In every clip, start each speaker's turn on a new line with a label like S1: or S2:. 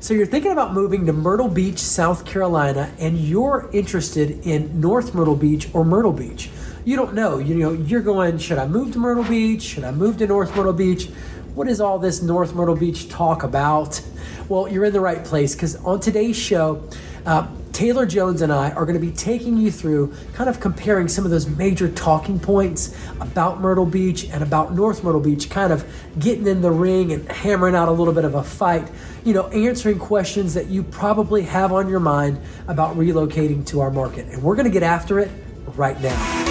S1: So you're thinking about moving to Myrtle Beach, South Carolina, and you're interested in North Myrtle Beach or Myrtle Beach. You don't know. You're going, should I move to Myrtle Beach? Should I move to North Myrtle Beach? What is all this North Myrtle Beach talk about? Well, you're in the right place, because on today's show, Taylor Jones and I are going to be taking you through kind of comparing some of those major talking points about Myrtle Beach and about North Myrtle Beach, kind of getting in the ring and hammering out a little bit of a fight, answering questions that you probably have on your mind about relocating to our market. And we're going to get after it right now.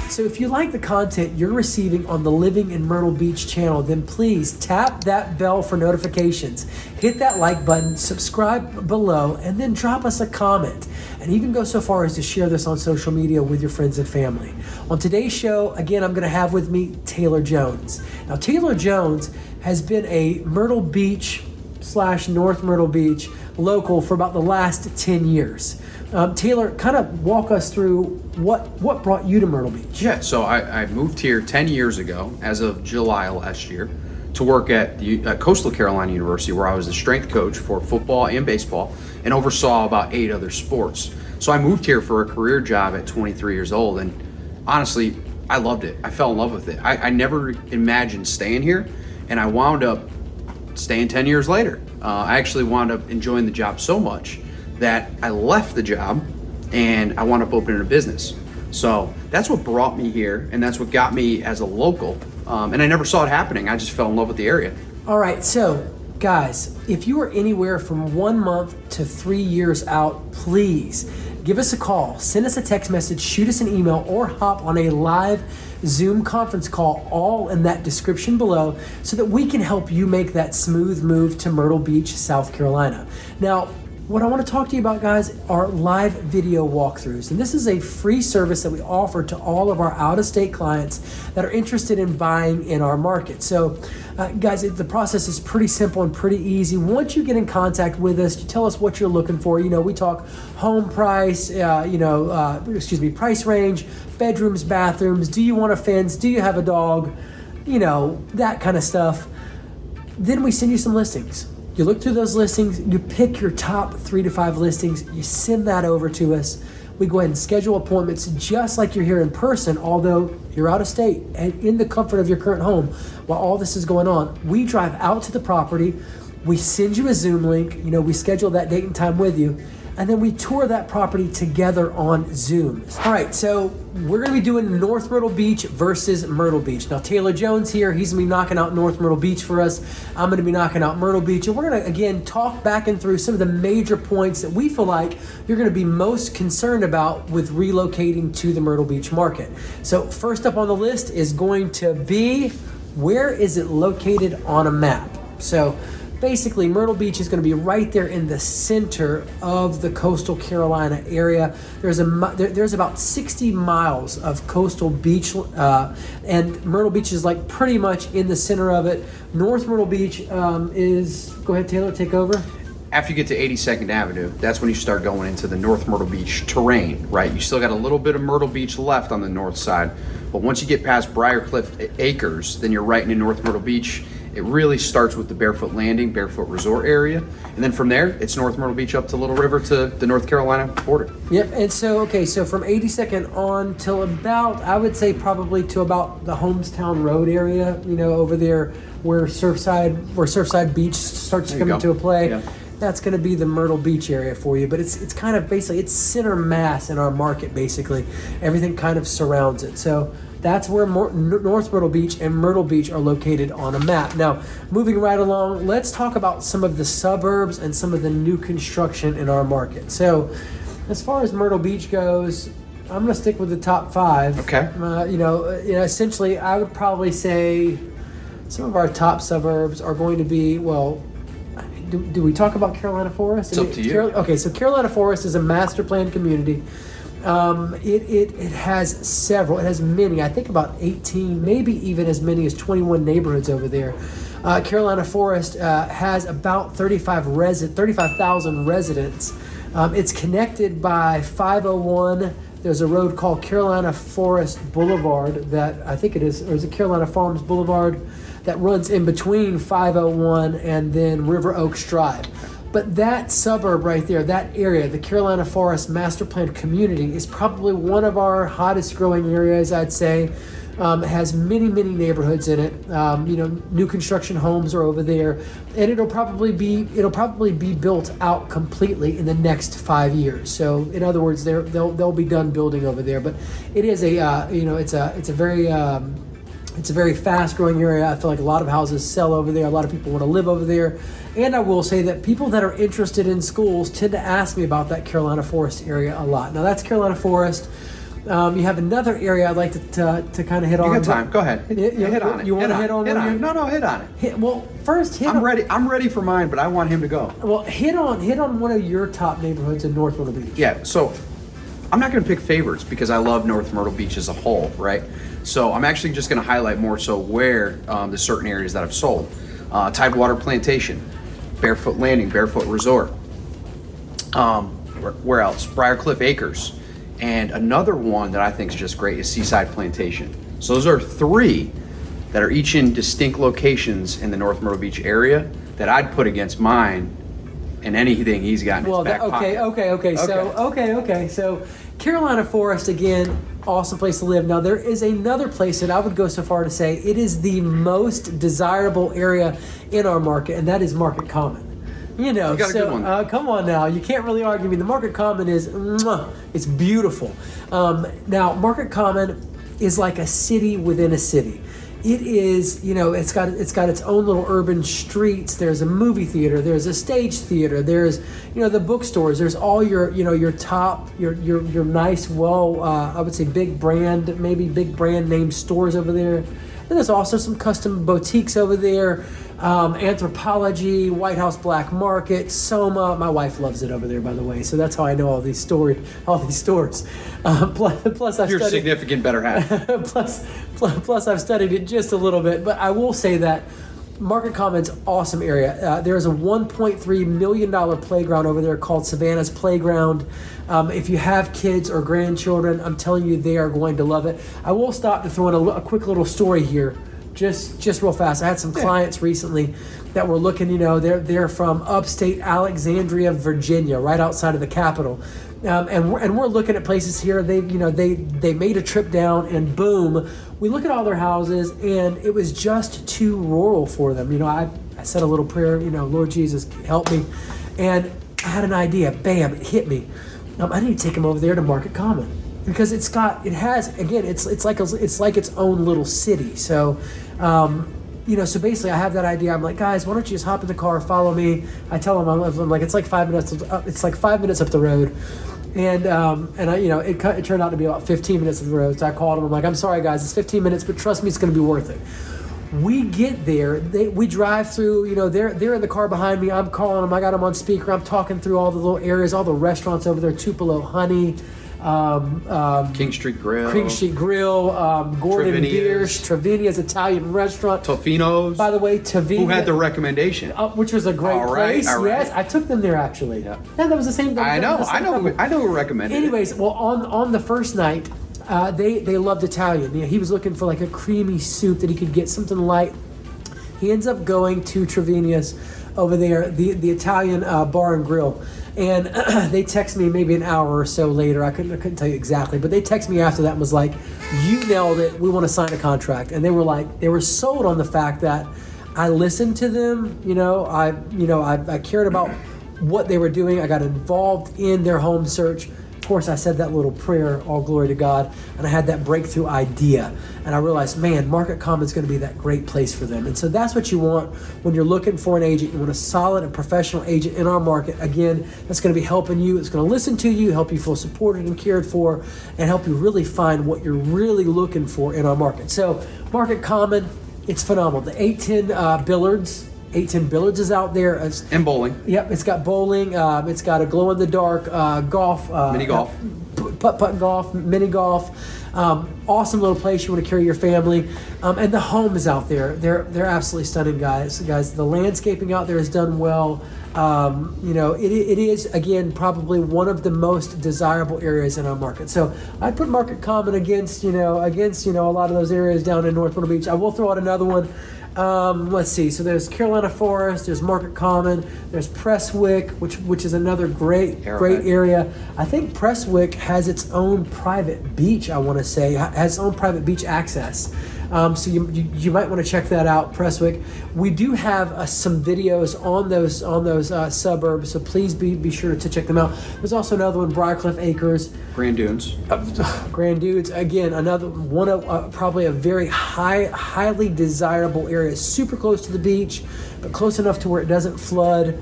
S1: So if you like the content you're receiving on the Living in Myrtle Beach channel, then please tap that bell for notifications, hit that like button, subscribe below, and then drop us a comment. And even go so far as to share this on social media with your friends and family. On today's show, again, I'm going to have with me Taylor Jones. Now, Taylor Jones has been a Myrtle Beach / North Myrtle Beach local for about the last 10 years. Taylor, kind of walk us through what brought you to Myrtle Beach.
S2: Yeah, so I moved here 10 years ago, as of July last year, to work at the Coastal Carolina University, where I was the strength coach for football and baseball and oversaw about 8 other sports. So I moved here for a career job at 23 years old, and honestly, I loved it. I fell in love with it. I never imagined staying here, and I wound up staying 10 years later. I actually wound up enjoying the job so much that I left the job and I wound up opening a business. So that's what brought me here, and that's what got me as a local. And I never saw it happening. I just fell in love with the area.
S1: All right, so guys, if you are anywhere from 1 month to 3 years out, please give us a call, send us a text message, shoot us an email, or hop on a live Zoom conference call, all in that description below, so that we can help you make that smooth move to Myrtle Beach, South Carolina. Now, what I want to talk to you about, guys, are live video walkthroughs. And this is a free service that we offer to all of our out-of-state clients that are interested in buying in our market. So, guys, the process is pretty simple and pretty easy. Once you get in contact with us, you tell us what you're looking for. We talk home price, price range, bedrooms, bathrooms. Do you want a fence? Do you have a dog? That kind of stuff. Then we send you some listings. You look through those listings, you pick your top 3 to 5 listings, you send that over to us. We go ahead and schedule appointments just like you're here in person, although you're out of state and in the comfort of your current home while all this is going on. We drive out to the property, we send you a Zoom link, we schedule that date and time with you, and then we tour that property together on Zoom. All right, so we're gonna be doing North Myrtle Beach versus Myrtle Beach. Now, Taylor Jones here, he's gonna be knocking out North Myrtle Beach for us. I'm gonna be knocking out Myrtle Beach, and we're gonna, again, talk back and through some of the major points that we feel like you're gonna be most concerned about with relocating to the Myrtle Beach market. So first up on the list is going to be, where is it located on a map? So basically, Myrtle Beach is going to be right there in the center of the coastal Carolina area. There's about 60 miles of coastal beach, and Myrtle Beach is like pretty much in the center of it. North Myrtle Beach is, go ahead, Taylor, take over.
S2: After you get to 82nd Avenue, that's when you start going into the North Myrtle Beach terrain, right? You still got a little bit of Myrtle Beach left on the north side, but once you get past Briarcliff Acres, then you're right into North Myrtle Beach. It really starts with the Barefoot Landing, Barefoot Resort area. And then from there, it's North Myrtle Beach up to Little River to the North Carolina border.
S1: Yep, and so from 82nd on till about, I would say probably to about the Homestown Road area, over there where Surfside Beach starts to come into play. Yeah. That's going to be the Myrtle Beach area for you, but it's kind of basically, it's center mass in our market, basically. Everything kind of surrounds it. So that's where North Myrtle Beach and Myrtle Beach are located on a map. Now, moving right along, let's talk about some of the suburbs and some of the new construction in our market. So as far as Myrtle Beach goes, I'm going to stick with the top 5.
S2: Okay.
S1: Essentially, I would probably say some of our top suburbs are going to be, well, do we talk about Carolina Forest?
S2: It's up to you.
S1: Okay, so Carolina Forest is a master planned community. It has several, it has many, I think about 18, maybe even as many as 21 neighborhoods over there. Carolina Forest has about 35,000 residents. It's connected by 501, There's a road called Carolina Forest Boulevard that I think it is, or is it Carolina Farms Boulevard, that runs in between 501 and then River Oaks Drive. But that suburb right there, that area, the Carolina Forest Master Plan community, is probably one of our hottest growing areas, I'd say. It has many, many neighborhoods in it. New construction homes are over there, and it'll probably be built out completely in the next 5 years. So, in other words, they'll be done building over there. But it is it's a very fast growing area. I feel like a lot of houses sell over there. A lot of people want to live over there. And I will say that people that are interested in schools tend to ask me about that Carolina Forest area a lot. Now that's Carolina Forest. You have another area I'd like to kind of hit on.
S2: You got time. Go ahead. Hit on it.
S1: You want to hit on it?
S2: No, hit on it.
S1: First hit
S2: I'm ready. I'm ready for mine, but I want him to go.
S1: Well, hit on one of your top neighborhoods in North Myrtle Beach.
S2: Yeah, so I'm not going to pick favorites because I love North Myrtle Beach as a whole, right? So I'm actually just going to highlight more so where the certain areas that I've sold. Tidewater Plantation, Barefoot Landing, Barefoot Resort. Where else? Briarcliff Acres. And another one that I think is just great is Seaside Plantation. So those are three that are each in distinct locations in the North Myrtle Beach area that I'd put against mine and anything he's got in his back pocket.
S1: Okay. So Carolina Forest, again, awesome place to live. Now there is another place that I would go so far to say it is the most desirable area in our market, and that is Market Common. You got
S2: a good one.
S1: Come on now. You can't really argue. I mean, the Market Common is, it's beautiful. Now, Market Common is like a city within a city. It is, it's got its own little urban streets. There's a movie theater. There's a stage theater. There's, the bookstores. There's all your top, your nice, I would say big brand name stores over there. And there's also some custom boutiques over there. Anthropology, White House Black Market, Soma. My wife loves it over there, by the way. So that's how I know all these stores. Plus, I've
S2: Your
S1: studied,
S2: significant better half.
S1: plus, I've studied it just a little bit. But I will say that Market Common's awesome area. There's a $1.3 million playground over there called Savannah's Playground. If you have kids or grandchildren, I'm telling you, they are going to love it. I will stop to throw in a quick little story here. Just real fast. I had some clients recently that were looking, they're from upstate Alexandria, Virginia, right outside of the capital. And we're looking at places here. They made a trip down, and boom, we look at all their houses, and it was just too rural for them. I said a little prayer, Lord Jesus, help me. And I had an idea. Bam, it hit me. I need to take them over there to Market Common. Because it's like its own little city. So, so basically I have that idea. I'm like, guys, why don't you just hop in the car, follow me? I tell them, I'm like, it's like 5 minutes. It's like 5 minutes up the road. And it turned out to be about 15 minutes of the road. So I called them. I'm like, I'm sorry guys, it's 15 minutes, but trust me, it's going to be worth it. We get there, we drive through, they're in the car behind me. I'm calling them. I got them on speaker. I'm talking through all the little areas, all the restaurants over there, Tupelo Honey,
S2: King Street Grill,
S1: Gordon
S2: Trevinia's.
S1: Biersch, Trevinia's Italian restaurant,
S2: Tofino's.
S1: By the way, Tavinia,
S2: who had the recommendation,
S1: which was a great place.
S2: All right.
S1: Yes, I took them there actually. Yeah, that was the same thing.
S2: I know who recommended.
S1: Anyways, well, on the first night, they loved Italian. He was looking for like a creamy soup that he could get, something light. He ends up going to Trevinia's over there, the Italian bar and grill. And they text me maybe an hour or so later. I couldn't tell you exactly, but they text me after that and was like, "You nailed it. We want to sign a contract." And they were sold on the fact that I listened to them. I cared about what they were doing. I got involved in their home search. Of course, I said that little prayer, all glory to God, and I had that breakthrough idea. And I realized, man, Market Common is going to be that great place for them. And so that's what you want when you're looking for an agent. You want a solid and professional agent in our market. Again, that's going to be helping you. It's going to listen to you, help you feel supported and cared for, and help you really find what you're really looking for in our market. So Market Common, it's phenomenal. The 810 Billards. 810 Billards is out there.
S2: And bowling.
S1: Yep, it's got bowling. It's got a glow-in-the-dark golf.
S2: Mini golf.
S1: Putt golf, mini golf. Awesome little place you want to carry your family. And the homes out there, they're absolutely stunning, guys. The landscaping out there is done well. It is, again, probably one of the most desirable areas in our market. So I put Market Common against a lot of those areas down in North Myrtle Beach. I will throw out another one. Let's see. So there's Carolina Forest, there's Market Common, there's Presswick, which is another great area. I think Presswick has its own private beach. I want to say has its own private beach access. So you might want to check that out, Presswick. We do have some videos on those suburbs, so please be sure to check them out. There's also another one, Briarcliff Acres,
S2: Grand Dunes.
S1: Grand Dunes, again, another one of probably a very highly desirable area, super close to the beach, but close enough to where it doesn't flood.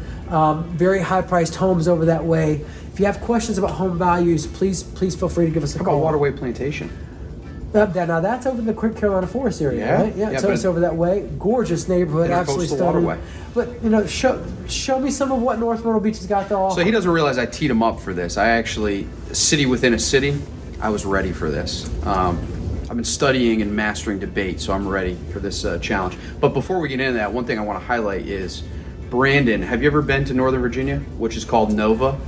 S1: Very high-priced homes over that way. If you have questions about home values, please feel free to give us a call.
S2: How about Waterway Plantation?
S1: Now that's over in the Carolina Forest area, right? Yeah, so it's over that way. Gorgeous neighborhood, absolutely stunning. Waterway. But show me some of what North Myrtle Beach has got to offer.
S2: So he doesn't realize I teed him up for this. I actually, city within a city, I was ready for this. I've been studying and mastering debate, so I'm ready for this challenge. But before we get into that, one thing I want to highlight is Brandon. Have you ever been to Northern Virginia, which is called Nova?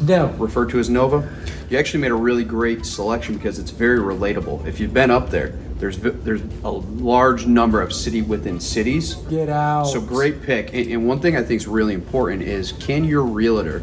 S1: No.
S2: Referred to as Nova? You actually made a really great selection because it's very relatable. If you've been up there, there's a large number of city within cities.
S1: Get out.
S2: So great pick. And one thing I think is really important is, can your realtor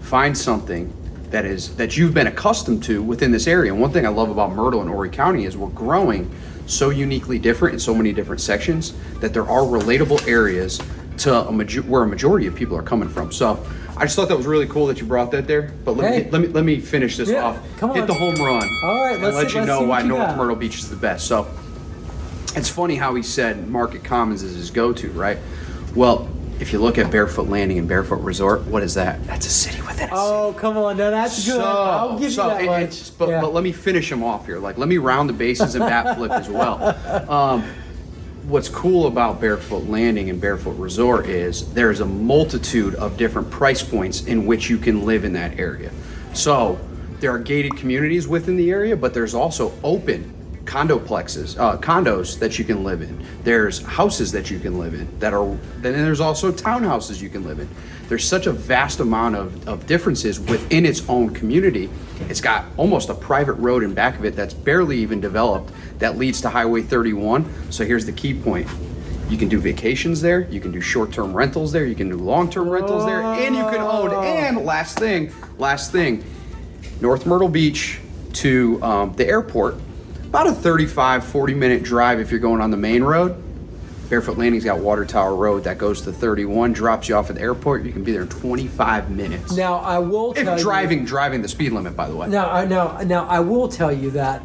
S2: find something that you've been accustomed to within this area? And one thing I love about Myrtle and Horry County is we're growing so uniquely different in so many different sections that there are relatable areas to where a majority of people are coming from. So I just thought that was really cool that you brought that there. But let me finish this off.
S1: Come on.
S2: Hit the home run.
S1: All right,
S2: and let you know why North Myrtle Beach is the best. So it's funny how he said Market Commons is his go-to, right? Well, if you look at Barefoot Landing and Barefoot Resort, what is that? That's a city within a city.
S1: Oh, come on. No, that's good. I'll give you that much.
S2: But let me finish him off here. Like, let me round the bases and bat flip as well. What's cool about Barefoot Landing and Barefoot Resort is there's a multitude of different price points in which you can live in that area. So there are gated communities within the area, but there's also open condos that you can live in. There's houses that you can live in then there's also townhouses you can live in. There's such a vast amount of differences within its own community. It's got almost a private road in back of it that's barely even developed that leads to Highway 31. So here's the key point. You can do vacations there, you can do short-term rentals there, you can do long-term rentals there, and you can own. And last thing, North Myrtle Beach to the airport, about a 35-40 minute drive if you're going on the main road. Barefoot Landing's got Water Tower Road that goes to 31, drops you off at the airport. You can be there in 25 minutes.
S1: Now I will tell
S2: you, driving the speed limit, by the way.
S1: Now I will tell you that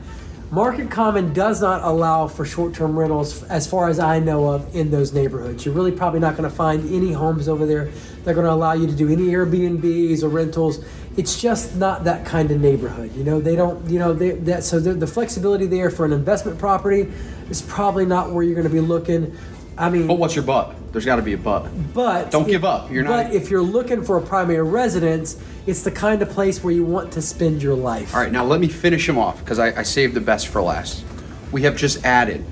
S1: Market Common does not allow for short-term rentals, as far as I know of, in those neighborhoods. You're really probably not going to find any homes over there that are going to allow you to do any Airbnbs or rentals. It's just not that kind of neighborhood. They don't. The flexibility there for an investment property is probably not where you're going to be looking. I mean,
S2: but what's your but? There's got to be a but.
S1: But
S2: don't give up.
S1: But if you're looking for a primary residence, it's the kind of place where you want to spend your life.
S2: All right, now let me finish him off because I saved the best for last. We have just added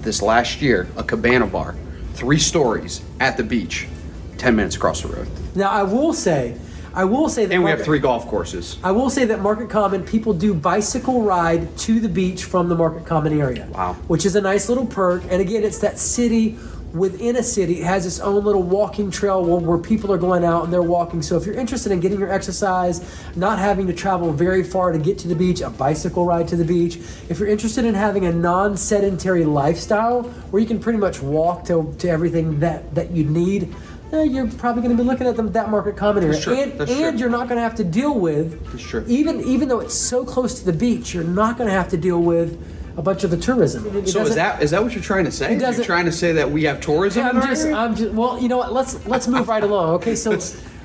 S2: this last year a cabana bar, 3 stories at the beach, 10 minutes across the road.
S1: Now I will say that,
S2: and we have 3 golf courses.
S1: I will say that Market Common, people do bicycle ride to the beach from the Market Common area.
S2: Wow.
S1: Which is a nice little perk. And again, it's that city within a city. It has its own little walking trail where people are going out and they're walking. So if you're interested in getting your exercise, not having to travel very far to get to the beach, a bicycle ride to the beach. If you're interested in having a non-sedentary lifestyle where you can pretty much walk to everything that you need, you're probably going to be looking at that Market Common area.
S2: That's true.
S1: And you're not going to have to deal with,
S2: That's true.
S1: even though it's so close to the beach, you're not going to have to deal with a bunch of the tourism.
S2: So is that what you're trying to say? You're trying to say that we have tourism in our area?
S1: Well, you know what? Let's move right along. Okay, so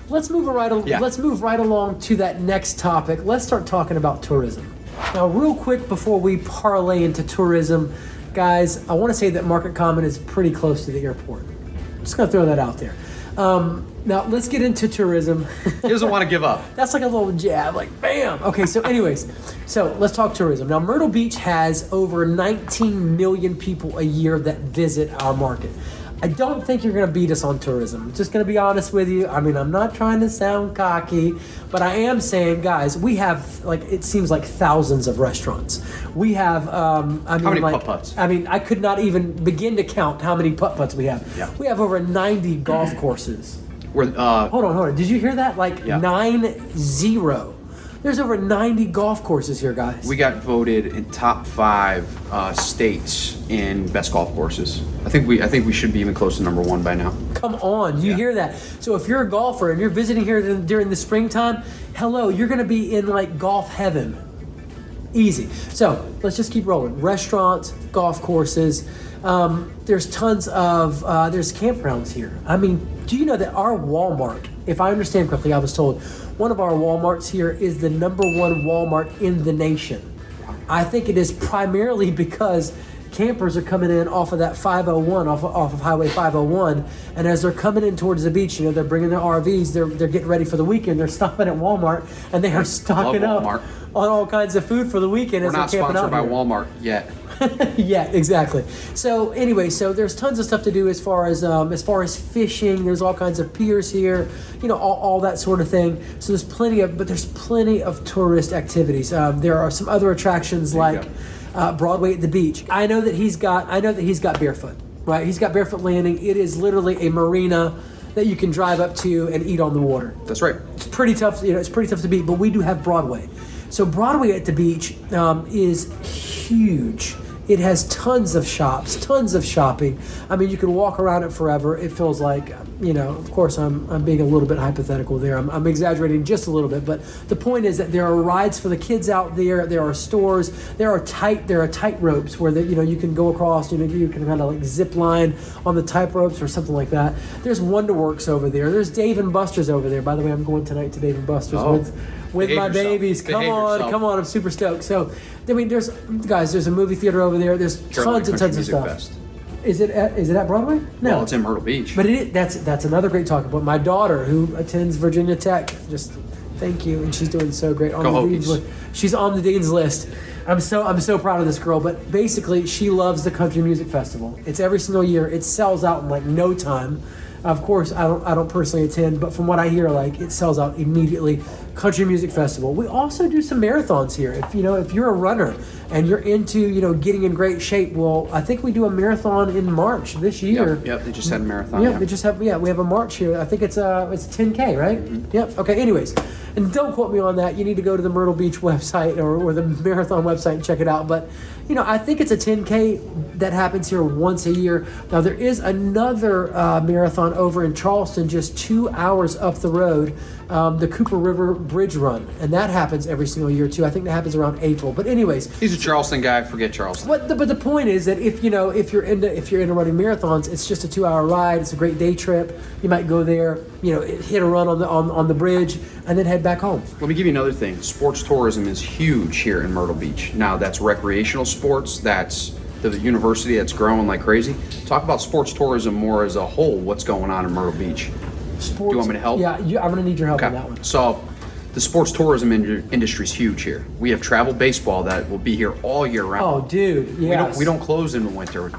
S1: let's move right along to that next topic. Let's start talking about tourism. Now, real quick before we parlay into tourism, guys, I want to say that Market Common is pretty close to the airport. I'm just going to throw that out there. Now let's get into tourism.
S2: He doesn't want to give up.
S1: That's like a little jab, like bam. Okay, so anyways, so let's talk tourism. Now Myrtle Beach has over 19 million people a year that visit our market. I don't think you're going to beat us on tourism. I'm just going to be honest with you. I mean, I'm not trying to sound cocky, but I am saying, guys, we have, like, it seems like thousands of restaurants. We have,
S2: how many putt-putts?
S1: I mean, I could not even begin to count how many putt-putts we have.
S2: Yeah.
S1: We have over 90 golf courses.
S2: We're,
S1: Hold on. Did you hear that? Like,
S2: Yeah.
S1: 9-0. There's over 90 golf courses here, guys.
S2: We got voted in top 5 states in best golf courses. I think we should be even close to number 1 by now.
S1: Come on, you hear that? So if you're a golfer and you're visiting here during the springtime, hello, you're going to be in like golf heaven. Easy. So let's just keep rolling. Restaurants, golf courses. There's tons of there's campgrounds here. I mean, do you know that our Walmart, if I understand correctly, I was told one of our Walmarts here is the number 1 Walmart in the nation. I think it is primarily because campers are coming in off of that 501, off of Highway 501, and as they're coming in towards the beach, you know, they're bringing their RVs, they're getting ready for the weekend, they're stopping at Walmart, and they are stocking up on all kinds of food for the weekend.
S2: We're not sponsored by Walmart yet.
S1: Yeah, exactly. So anyway, so there's tons of stuff to do as far as fishing. There's all kinds of piers here, you know, all that sort of thing. So there's plenty of tourist activities. There are some other attractions like Broadway at the beach. I know that he's got Barefoot, right? He's got Barefoot Landing. It is literally a marina that you can drive up to and eat on the water.
S2: That's right.
S1: It's pretty tough, you know, it's pretty tough to beat, but we do have Broadway. So Broadway at the beach is huge. It has tons of shops, tons of shopping. I mean, you can walk around it forever. It feels like, you know, of course, I'm being a little bit hypothetical there. I'm exaggerating just a little bit, but the point is that there are rides for the kids out there. There are stores. There are tight ropes where you can go across. You know, you can kind of like zip line on the tight ropes or something like that. There's Wonderworks over there. There's Dave and Buster's over there. By the way, I'm going tonight to Dave and Buster's with my babies. Come on, I'm super stoked. So, I mean, there's a movie theater over there. There's tons and tons of stuff. Fest. Is it at Broadway? No,
S2: well, it's in Myrtle Beach.
S1: But that's another great talking point. My daughter, who attends Virginia Tech, just thank you, and she's doing so great. She's on the dean's list. I'm so proud of this girl. But basically, she loves the country music festival. It's every single year. It sells out in like no time. Of course, I don't personally attend, but from what I hear, like it sells out immediately. Country Music Festival. We also do some marathons here. If you're a runner and you're into getting in great shape, well, I think we do a marathon in March this year.
S2: Yep. They just had a marathon.
S1: We have a March here. I think it's 10K, right? Mm-hmm. Yep. Okay. Anyways, and don't quote me on that. You need to go to the Myrtle Beach website or the marathon website and check it out. But I think it's a 10K that happens here once a year. Now there is another marathon over in Charleston, just 2 hours up the road. The Cooper River Bridge Run, and that happens every single year too. I think that happens around April. But anyways,
S2: he's a Charleston guy. Forget Charleston.
S1: But the point is that if you're into running marathons, it's just a 2-hour ride. It's a great day trip. You might go there, hit a run on the bridge, and then head back home.
S2: Let me give you another thing. Sports tourism is huge here in Myrtle Beach. Now that's recreational sports. That's the university that's growing like crazy. Talk about sports tourism more as a whole. What's going on in Myrtle Beach?
S1: Sports,
S2: do you want me to help?
S1: Yeah, I'm going to need your help on that one.
S2: So, the sports tourism industry is huge here. We have travel baseball that will be here all year round.
S1: Oh, dude, yes.
S2: We don't close in the winter.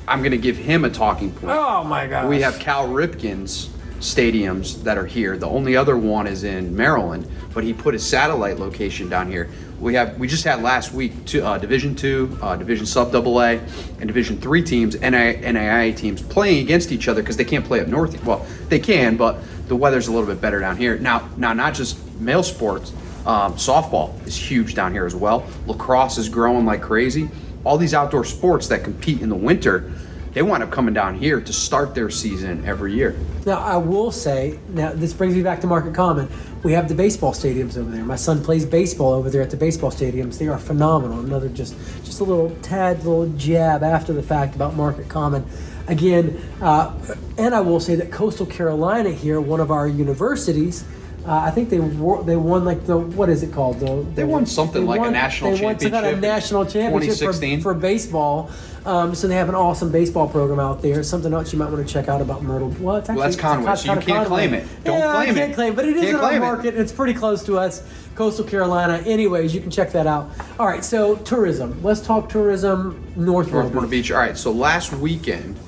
S2: I'm going to give him a talking point.
S1: Oh, my gosh.
S2: We have Cal Ripken's stadiums that are here. The only other one is in Maryland, but he put his satellite location down here. We just had last week Division II, Division Sub AA, and Division III teams, NAIA teams playing against each other because they can't play up north. Well, they can, but the weather's a little bit better down here. Now not just male sports, softball is huge down here as well. Lacrosse is growing like crazy. All these outdoor sports that compete in the winter, they wind up coming down here to start their season every year.
S1: Now, I will say, this brings me back to Market Common. We have the baseball stadiums over there. My son plays baseball over there at the baseball stadiums. They are phenomenal. Another just a little jab after the fact about Market Common. Again, and I will say that Coastal Carolina here, one of our universities, I think they won like what is it called?
S2: They won something like a national championship.
S1: They won some kind of national championship
S2: 2016.
S1: for baseball. So they have an awesome baseball program out there. Something else you might want to check out about Myrtle. Well, it's actually,
S2: that's Conway, so you can't claim it. Don't claim it.
S1: I can't claim, but it is in our market. It's pretty close to us, Coastal Carolina. Anyways, you can check that out. All right, so tourism. Let's talk tourism. North Myrtle Beach.
S2: All right, so last weekend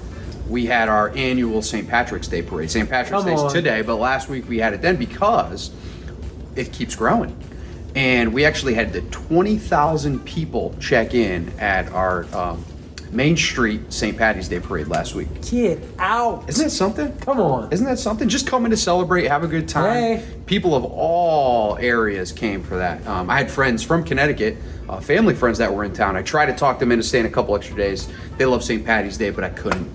S2: we had our annual St. Patrick's Day parade. St. Patrick's Day is today, but last week we had it then because it keeps growing. And we actually had the 20,000 people check in at our Main Street St. Patty's Day parade last week.
S1: Get out.
S2: Isn't that something?
S1: Come on.
S2: Isn't that something? Just coming to celebrate, have a good time.
S1: Hey.
S2: People of all areas came for that. I had friends from Connecticut, family friends that were in town. I tried to talk them into staying a couple extra days. They love St. Patty's Day, but I couldn't.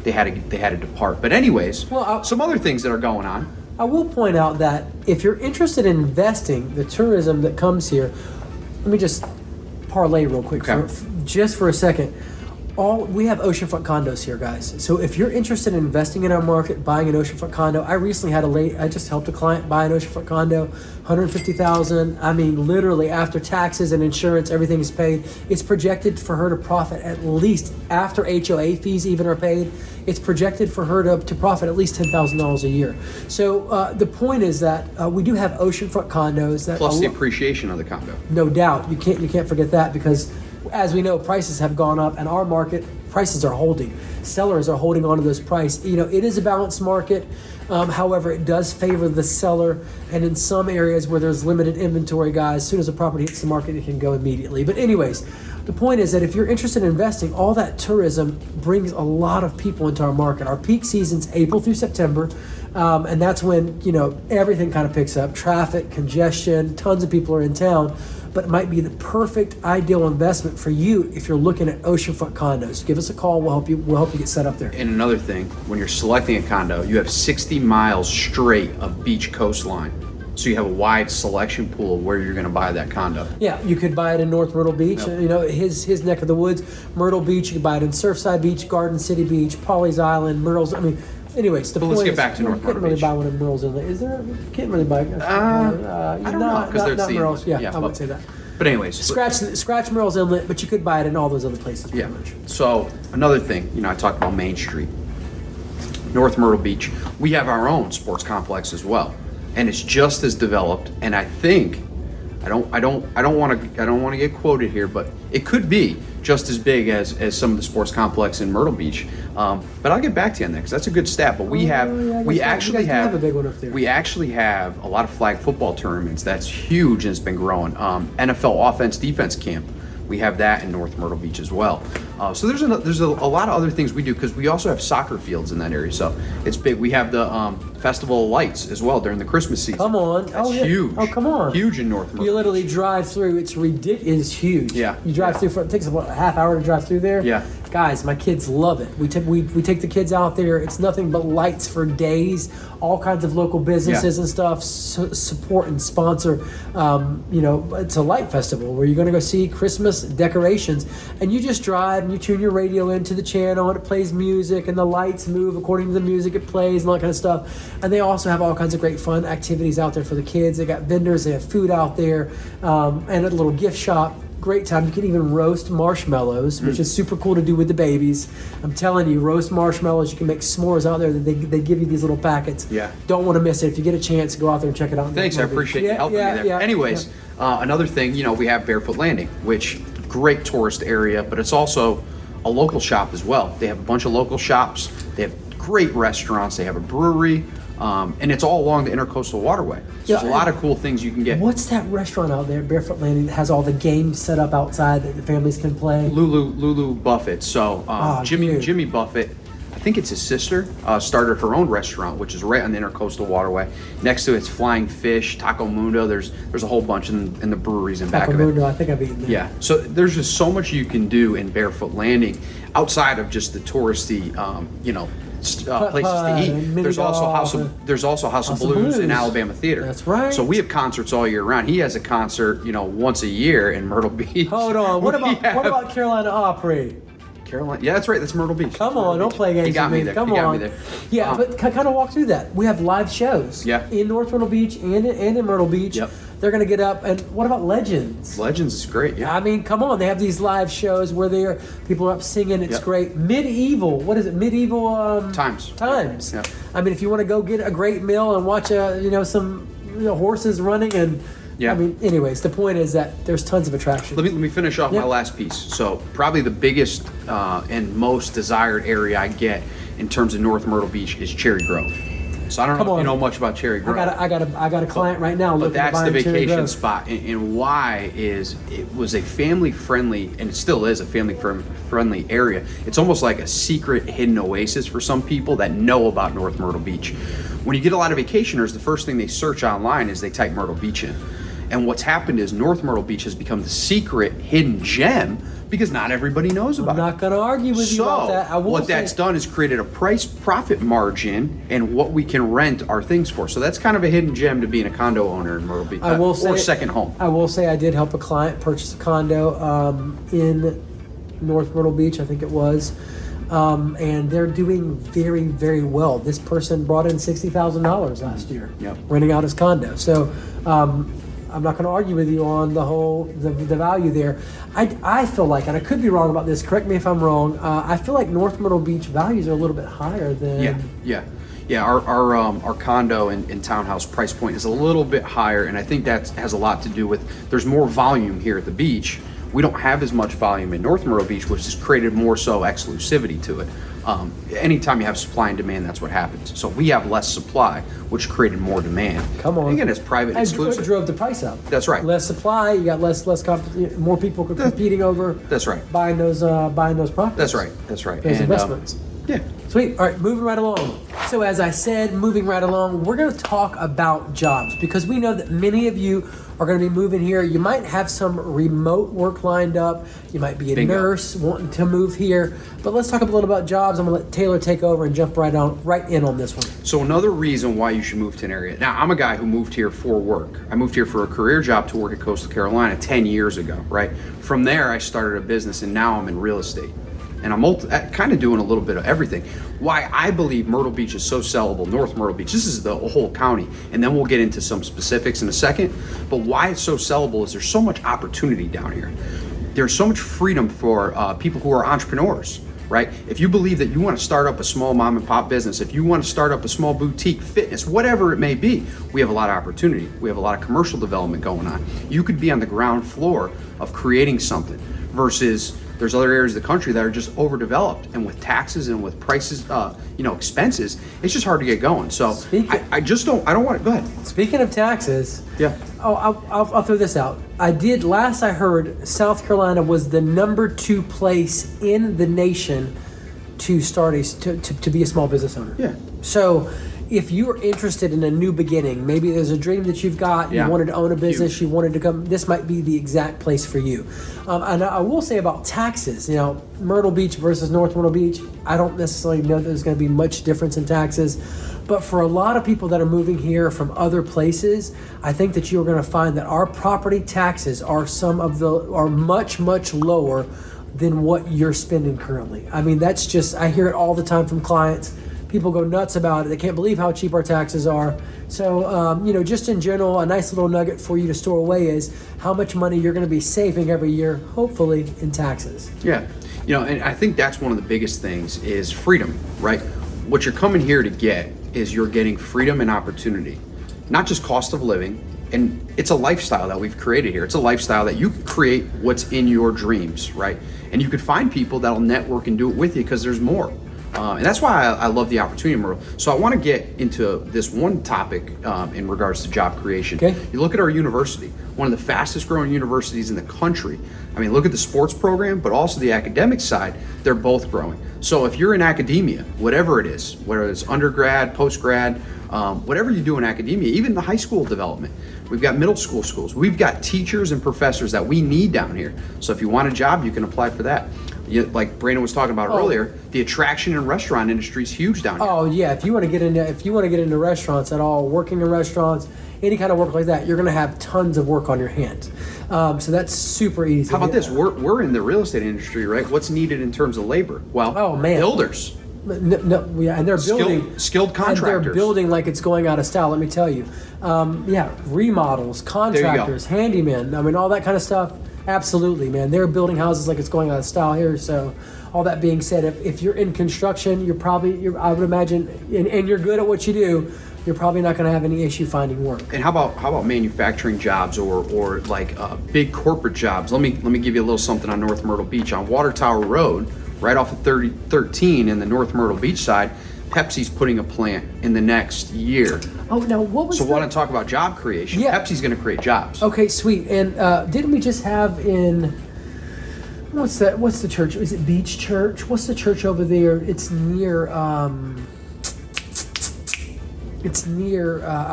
S2: They had to depart. But anyways, some other things that are going on.
S1: I will point out that if you're interested in investing the tourism that comes here, let me just parlay real quick just for a second. We have oceanfront condos here, guys. So if you're interested in investing in our market, buying an oceanfront condo, I just helped a client buy an oceanfront condo, $150,000. I mean, literally after taxes and insurance, everything is paid. It's projected for her to profit at least after HOA fees even are paid. It's projected for her to profit at least $10,000 a year. So the point is that we do have oceanfront condos that
S2: plus the appreciation of the condo.
S1: No doubt, you can't forget that because, as we know, prices have gone up, and our market prices are holding. Sellers are holding on to those prices. It is a balanced market. However, it does favor the seller, and in some areas where there's limited inventory, guys, as soon as a property hits the market, it can go immediately. But anyways, the point is that if you're interested in investing, all that tourism brings a lot of people into our market. Our peak season's April through September, and that's when everything kind of picks up. Traffic, congestion, tons of people are in town. But it might be the perfect, ideal investment for you if you're looking at oceanfront condos. Give us a call. We'll help you get set up there.
S2: And another thing, when you're selecting a condo, you have 60 miles straight of beach coastline. So you have a wide selection pool of where you're going to buy that condo.
S1: Yeah, you could buy it in North Myrtle Beach, his neck of the woods, Myrtle Beach. You could buy it in Surfside Beach, Garden City Beach, Pawleys Island, Myrtle's. Anyways,
S2: let's get back to North Myrtle Beach.
S1: You can't really buy one in Myrtle's Inlet. Is there? You can't really buy.
S2: I don't know because there's the
S1: Myrtle's. Yeah, I would say that.
S2: But anyways,
S1: scratch Myrtle's Inlet, but you could buy it in all those other places. Pretty much.
S2: So another thing, I talked about Main Street, North Myrtle Beach. We have our own sports complex as well, and it's just as developed. And I think I don't want to get quoted here, but it could be just as big as some of the sports complex in Myrtle Beach. But I'll get back to you on that because that's a good stat. But we actually have
S1: a big one up there.
S2: We actually have a lot of flag football tournaments. That's huge and it's been growing. NFL offense defense camp. We have that in North Myrtle Beach as well. So there's a lot of other things we do because we also have soccer fields in that area. So it's big. We have the Festival of Lights as well during the Christmas season.
S1: Come on.
S2: That's huge.
S1: Oh, come on.
S2: Huge in North Myrtle Beach.
S1: You literally drive through. It's ridiculous. It's huge.
S2: Yeah.
S1: You drive through. It takes about a half hour to drive through there.
S2: Yeah.
S1: Guys, my kids love it. We take the kids out there. It's nothing but lights for days. All kinds of local businesses and stuff support and sponsor. It's a light festival where you're going to go see Christmas decorations, and you just drive and you tune your radio into the channel, and it plays music, and the lights move according to the music it plays, and all that kind of stuff. And they also have all kinds of great fun activities out there for the kids. They got vendors. They have food out there, and a little gift shop. Great time. You can even roast marshmallows, which is super cool to do with the babies. I'm telling you, roast marshmallows. You can make s'mores out there. They give you these little packets.
S2: Yeah.
S1: Don't want to miss it. If you get a chance, go out there and check it out.
S2: Thanks. I appreciate you helping me there.
S1: Yeah,
S2: Anyways, another thing, we have Barefoot Landing, which great tourist area, but it's also a local shop as well. They have a bunch of local shops. They have great restaurants. They have a brewery. And it's all along the Intercoastal Waterway. So there's a lot of cool things you can get.
S1: What's that restaurant out there, Barefoot Landing, that has all the games set up outside that the families can play?
S2: Lulu Buffett. So Jimmy Buffett, I think it's his sister, started her own restaurant, which is right on the Intercoastal Waterway. Next to it's Flying Fish, Taco Mundo. There's a whole bunch in the breweries in back of it.
S1: Taco Mundo, I think I've eaten there.
S2: Yeah. So there's just so much you can do in Barefoot Landing outside of just the touristy, places to eat. There's also House of Blues in Alabama Theater.
S1: That's right.
S2: So we have concerts all year round. He has a concert, once a year in Myrtle Beach.
S1: Hold on. What about Carolina Opry?
S2: Carolina. Yeah, that's right. That's Myrtle Beach.
S1: Come on, don't play games
S2: He got
S1: with
S2: me there.
S1: Come
S2: He got
S1: on.
S2: me there.
S1: Yeah, but kind of walk through that. We have live shows.
S2: Yeah.
S1: In North Myrtle Beach and in Myrtle Beach.
S2: Yep.
S1: They're going to get up. And what about Legends?
S2: Legends is great. Yeah.
S1: I mean, come on. They have these live shows where people are up singing. It's
S2: Yep.
S1: great. Medieval. What is it? Medieval
S2: Times.
S1: Times.
S2: Yeah.
S1: I mean, if you want to go get a great meal and watch some horses running and.
S2: Yeah.
S1: I mean, anyways, the point is that there's tons of attraction.
S2: Let me finish off
S1: Yeah.
S2: my last piece. So probably the biggest and most desired area I get in terms of North Myrtle Beach is Cherry Grove. So I don't know if you know much about Cherry Grove.
S1: I got a client right now.
S2: But
S1: looking to
S2: that's
S1: buy
S2: the
S1: in Cherry
S2: vacation
S1: Grove.
S2: spot, and why is it was a family-friendly, and it still is a family-friendly area. It's almost like a secret hidden oasis for some people that know about North Myrtle Beach. When you get a lot of vacationers, the first thing they search online is they type Myrtle Beach in. And what's happened is North Myrtle Beach has become the secret hidden gem because not everybody knows about it.
S1: I'm not going to argue with you about that. I will
S2: what that's done is created a price profit margin and what we can rent our things for. So that's kind of a hidden gem to being a condo owner in Myrtle Beach, or second home.
S1: I will say I did help a client purchase a condo in North Myrtle Beach, I think it was. And they're doing very, very well. This person brought in $60,000 last year,
S2: Yep.
S1: renting out his condo. So I'm not going to argue with you on the value there. I feel like, and I could be wrong about this. Correct me if I'm wrong. I feel like North Myrtle Beach values are a little bit higher than.
S2: Yeah. Our condo and townhouse price point is a little bit higher, and I think that has a lot to do with there's more volume here at the beach. We don't have as much volume in North Myrtle Beach, which has created more so exclusivity to it. Anytime you have supply and demand, that's what happens. So we have less supply, which created more demand.
S1: Come on.
S2: Again, it's private exclusive.
S1: It drove the price up.
S2: That's right.
S1: Less supply, you got less more people competing over.
S2: That's right.
S1: Buying those properties.
S2: That's right.
S1: Those investments.
S2: Yeah.
S1: Sweet. All right, moving right along. So as I said, moving right along, we're going to talk about jobs because we know that many of you are going to be moving here. You might have some remote work lined up. You might be a
S2: Bingo.
S1: nurse wanting to move here. But let's talk a little about jobs. I'm going to let Taylor take over and jump right in on this one.
S2: So another reason why you should move to an area. Now, I'm a guy who moved here for work. I moved here for a career job to work at Coastal Carolina 10 years ago, right? From there, I started a business, and now I'm in real estate. And I'm kind of doing a little bit of everything. Why I believe Myrtle Beach is so sellable, North Myrtle Beach, this is the whole county, and then we'll get into some specifics in a second, but why it's so sellable is there's so much opportunity down here. There's so much freedom for people who are entrepreneurs, right? If you believe that you want to start up a small mom and pop business, if you want to start up a small boutique fitness, whatever it may be, we have a lot of opportunity. We have a lot of commercial development going on. You could be on the ground floor of creating something versus there's other areas of the country that are just overdeveloped, and with taxes and with prices, expenses, it's just hard to get going. So I don't want to, go ahead.
S1: Speaking of taxes,
S2: Yeah.
S1: I'll throw this out. Last I heard, South Carolina was the number 2 place in the nation to start to be a small business owner.
S2: Yeah.
S1: So if you're interested in a new beginning, maybe there's a dream that you've got, you wanted to own a business, you wanted to come, this might be the exact place for you. And I will say about taxes, Myrtle Beach versus North Myrtle Beach, I don't necessarily know there's going to be much difference in taxes, but for a lot of people that are moving here from other places, I think that you're going to find that our property taxes are much, much lower than what you're spending currently. I mean, I hear it all the time from clients. People go nuts about it. They can't believe how cheap our taxes are. So, just in general, a nice little nugget for you to store away is how much money you're going to be saving every year, hopefully, in taxes.
S2: Yeah. And I think that's one of the biggest things is freedom, right? What you're coming here to get is you're getting freedom and opportunity, not just cost of living. And it's a lifestyle that we've created here. It's a lifestyle that you can create what's in your dreams, right? And you could find people that'll network and do it with you because there's more. And that's why I love the opportunity, Myrtle. So I want to get into this one topic in regards to job creation.
S1: Okay.
S2: You look at our university, one of the fastest growing universities in the country. I mean, look at the sports program, but also the academic side, they're both growing. So if you're in academia, whatever it is, whether it's undergrad, postgrad, whatever you do in academia, even the high school development, we've got middle school schools, we've got teachers and professors that we need down here. So if you want a job, you can apply for that. like Brandon was talking about earlier, the attraction and restaurant industry is huge down here.
S1: Oh yeah, if you want to get into restaurants at all, working in restaurants, any kind of work like that, you're going to have tons of work on your hands. So that's super easy.
S2: How about this? We're in the real estate industry, right? What's needed in terms of labor? Well, builders.
S1: Yeah, and they're building
S2: skilled contractors.
S1: And they're building like it's going out of style. Let me tell you, remodels, contractors, handymen. I mean, all that kind of stuff. Absolutely, man. They're building houses like it's going out of style here. So, all that being said, if you're in construction, I would imagine, and you're good at what you do, you're probably not going to have any issue finding work.
S2: And how about manufacturing jobs or like big corporate jobs? Let me give you a little something on North Myrtle Beach on Water Tower Road. Right off of 13 in the North Myrtle Beach side, Pepsi's putting a plant in the next year.
S1: Oh, now what was?
S2: So why don't talk about job creation?
S1: Yeah.
S2: Pepsi's going to create jobs.
S1: Okay, sweet. And didn't we just have in what's that? What's the church? Is it Beach Church? What's the church over there? It's near. I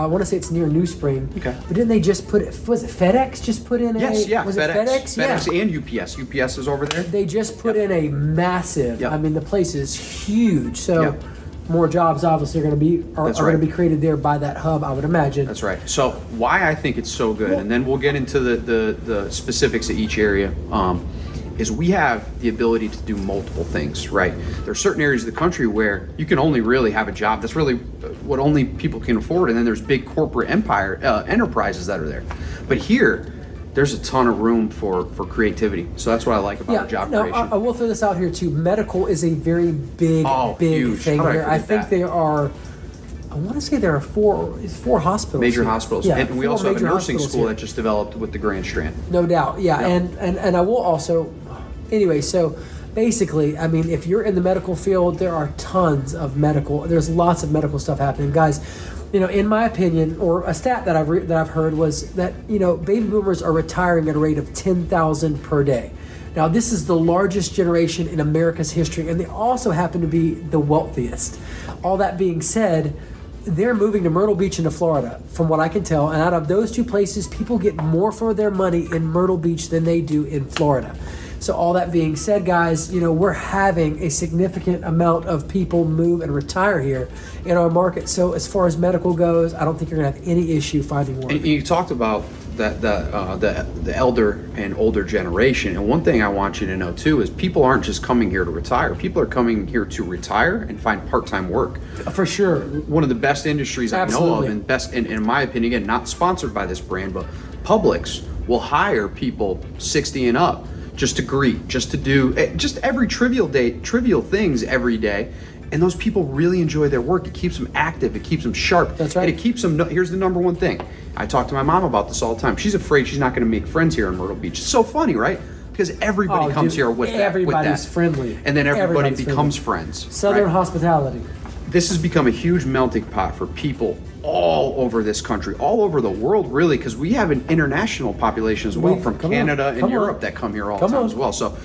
S1: want to say it's near New Spring.
S2: Okay.
S1: But didn't they just put it? Was it FedEx just put in
S2: Yes, yeah.
S1: Was
S2: FedEx.
S1: it FedEx?
S2: FedEx and UPS. UPS is over there.
S1: They just put in a massive.
S2: Yep.
S1: I mean, the place is huge. So.
S2: Yep.
S1: More jobs obviously are going to be created there by that hub, I would imagine.
S2: That's right. So why I think it's so good, and then we'll get into the specifics of each area, is we have the ability to do multiple things, right? There are certain areas of the country where you can only really have a job. That's really what only people can afford, and then there's big corporate enterprises that are there. But here, there's a ton of room for creativity. So that's what I like about job creation.
S1: I will throw this out here too. Medical is a very big
S2: huge.
S1: thing here. I think there are, I want to say there are four hospitals.
S2: Major
S1: here.
S2: hospitals.
S1: Yeah,
S2: and we also have a nursing school
S1: here.
S2: that just developed with the Grand Strand.
S1: No doubt. Yeah. And I will also, anyway, so basically, I mean, if you're in the medical field, there's lots of medical stuff happening. Guys, in my opinion, or a stat that I've heard was that, baby boomers are retiring at a rate of 10,000 per day. Now, this is the largest generation in America's history, and they also happen to be the wealthiest. All that being said, they're moving to Myrtle Beach and to Florida, from what I can tell. And out of those two places, people get more for their money in Myrtle Beach than they do in Florida. So all that being said, guys, we're having a significant amount of people move and retire here in our market. So as far as medical goes, I don't think you're going to have any issue finding work.
S2: And you talked about the elder and older generation. And one thing I want you to know too is people aren't just coming here to retire. People are coming here to retire and find part-time work.
S1: For sure.
S2: One of the best industries I know of, and best, and in my opinion, again, not sponsored by this brand, but Publix will hire people 60 and up just to greet, just to do just every trivial things every day. And those people really enjoy their work. It keeps them active. It keeps them sharp.
S1: That's right.
S2: And it keeps them, here's the number one thing. I talk to my mom about this all the time. She's afraid she's not going to make friends here in Myrtle Beach. It's so funny, right? Because everybody comes here with that.
S1: Everybody's friendly.
S2: And then everybody becomes friends.
S1: Southern hospitality.
S2: This has become a huge melting pot for people all over this country, all over the world, really, because we have an international population as well from Canada and Europe that come here all the time as well. So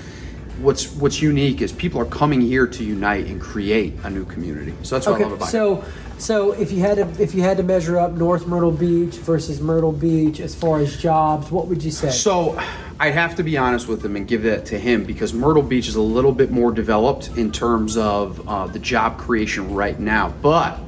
S2: what's unique is people are coming here to unite and create a new community. So that's what I love about it.
S1: So if you had to measure up North Myrtle Beach versus Myrtle Beach as far as jobs, what would you say?
S2: So I'd have to be honest with him and give that to him because Myrtle Beach is a little bit more developed in terms of the job creation right now. But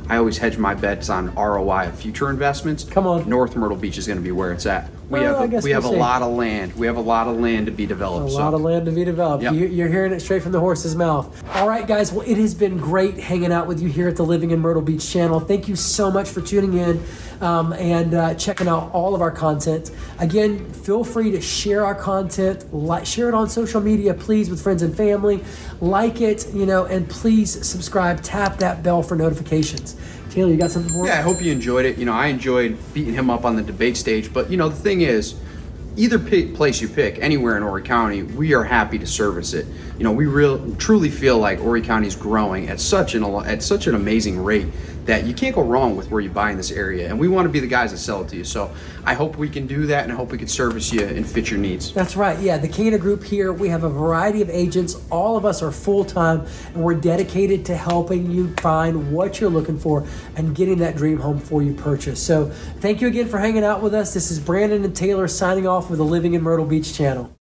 S2: I always hedge my bets on ROI of future investments.
S1: Come on.
S2: North Myrtle Beach is going to be where it's at. We have a lot of land. We have a lot of land to be developed.
S1: A lot of land to be developed.
S2: Yep.
S1: You're hearing it straight from the horse's mouth. All right, guys. Well, it has been great hanging out with you here at the Living in Myrtle Beach channel. Thank you so much for tuning in and checking out all of our content. Again, feel free to share our content. Share it on social media, please, with friends and family. Like it, and please subscribe. Tap that bell for notifications. Taylor, you got something more?
S2: Yeah, I hope you enjoyed it. I enjoyed beating him up on the debate stage. But, the thing is, either place you pick, anywhere in Horry County, we are happy to service it. We truly feel like Horry County is growing at such an amazing rate that you can't go wrong with where you buy in this area. And we want to be the guys that sell it to you. So I hope we can do that, and I hope we can service you and fit your needs.
S1: That's right. Yeah, the Cana Group here, we have a variety of agents. All of us are full-time, and we're dedicated to helping you find what you're looking for and getting that dream home for you purchased. So thank you again for hanging out with us. This is Brandon and Taylor signing off with the Living in Myrtle Beach channel.